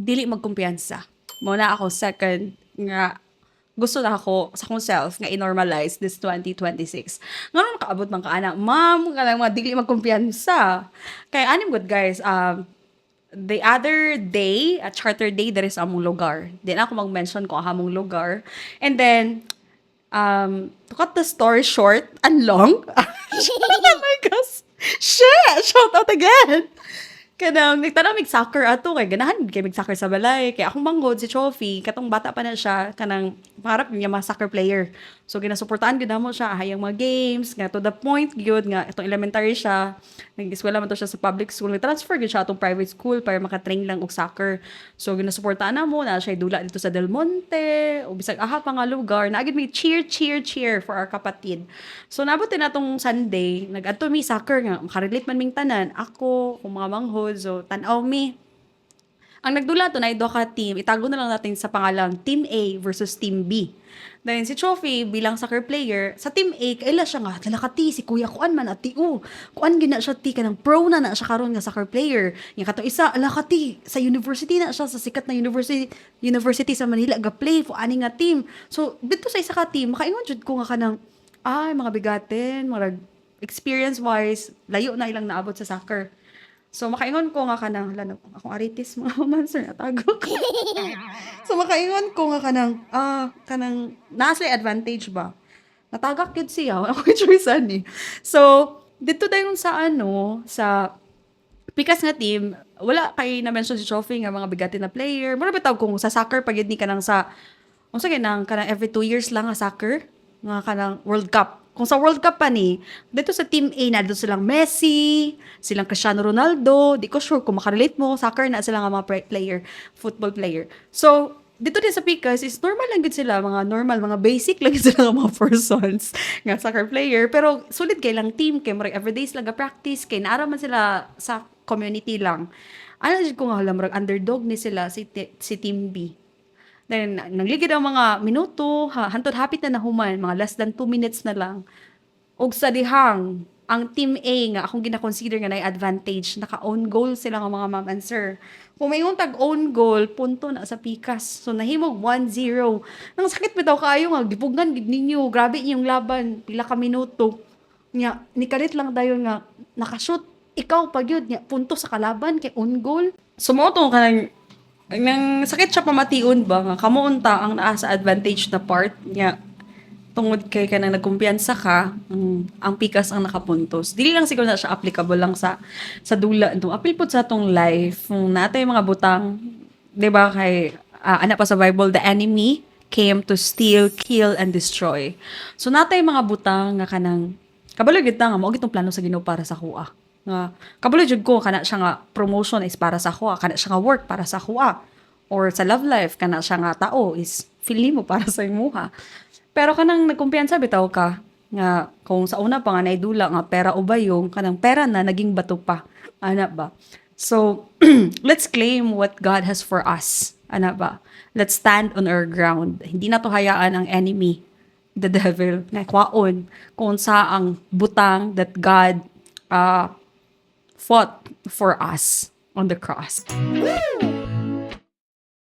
dili magkumpiyansa. Muna ako second nga gusto na ako sa akong self nga i-normalize this 2026. Ngayon nakaabot man ka ana, ma'am, kanang mga dili magkumpiyansa. Kay anim good guys, the other day, at charter day, there is among lugar. Di na ako mag-mention kung among lugar. And then, to cut the story short and long, oh my gosh, shit, shout out again. Kanang nagtanong mig soccer ato kay ganahan kay mig soccer sa balay kay akong manghod si Chofi katong bata pa na siya kanang pangarap niya mga soccer player. So ginasuportahan gid mo siya hayang mga games nga to the point gyud nga itong elementary siya nag-eskwela man to siya sa public school transfer gyud siya atong private school para maka-train lang og soccer. So ginasuportahan namo na siya dula dito sa Del Monte o bisag aha pa nga lugar na agad may cheer for our kapatid. So nabot na tong Sunday nag-adto mi soccer nga makarelate man ming tanan ako kung mga manghod. So, tanaw mi. Ang nagdula to na ka team, itago na lang natin sa pangalang Team A versus Team B. Dahil si Trophy bilang soccer player, sa Team A, kaila siya nga, lalakati, si Kuya Kuan man at Kuan gina siya ti, kanang pro na siya karon nga soccer player. Yung katong isa, alakati, sa university na siya, sa sikat na university sa Manila, ga-play, ani nga team. So, dito sa isa ka team, makaingon jud ko nga kanang, mga bigatin, mga experience-wise, layo na ilang naabot sa soccer. So, makaingon ko nga kanang, akong aritis, mga romancer, natago ko. So, makaingon ko nga kanang, nasa advantage ba? Natagak yun siya, ako yung choice ni. So, dito dayon sa sa pikas nga team, wala kay na-mention si Trophy nga mga bigati na player. Mura bitaw kung sa soccer, pag ni kanang kung sa kanang every 2 years lang nga soccer, nga kanang World Cup. Kung sa World Cup pa ni, dito sa Team A na doon silang Messi, silang Cristiano Ronaldo, di ko sure kung makarelate mo, soccer na sila nga mga player, football player. So, dito din sa Pikas is normal lang gid sila, mga normal, mga basic lang gid sila nga mga persons nga soccer player. Pero sulit kay lang team, kay murag everydays lang ga-practice, kay naara man sila sa community lang. Ano ko nga alam, murag underdog ni sila si Team B. Then, nangligid ang mga minuto, hantod hapit na nahuman, mga less than 2 minutes na lang. Og sa dihang, ang Team A nga, akong gina-consider nga na advantage, naka-own goal sila nga mga ma'am and sir. Kung may tag-own goal, punto na sa Pikas. So, nahimog 1-0. Nang sakit bitaw kayo nga, gipugan gid ninyo, grabe inyong laban, pila ka minuto. Nya, nikalit lang dayon nga, nakashoot, ikaw pag yun, nya, punto sa kalaban, kay own goal. Sumoto ka nang sakit siya pamatiun ba nga kamuunta ang naa sa advantage na part niya tungod kay kanang nagkumpiyansa ka ang Pikas ang nakapuntos dili lang siguro na siya applicable lang sa dula no apil pud sa atong life natay mga butang di ba kay ana pa sa Bible the enemy came to steal, kill and destroy. So natay mga butang nga kanang kabalo gid nga mao gitong plano sa Ginoo para sa kuha nga kabalo jud ko kana siya nga promotion is para sa kuha kana siya nga work para sa kuha or sa love life kana siya nga tao is feeling mo para sa imuha. Pero kanang nagkumpiyansa bitaw ka nga kung sa una pa nga naidula nga pera o bayong kanang pera na naging bato pa ana ba. So let's claim what God has for us ana ba. Let's stand on our ground. Hindi na to hayaan ang enemy, the devil na kwaon kung sa ang butang that God fought for us on the cross.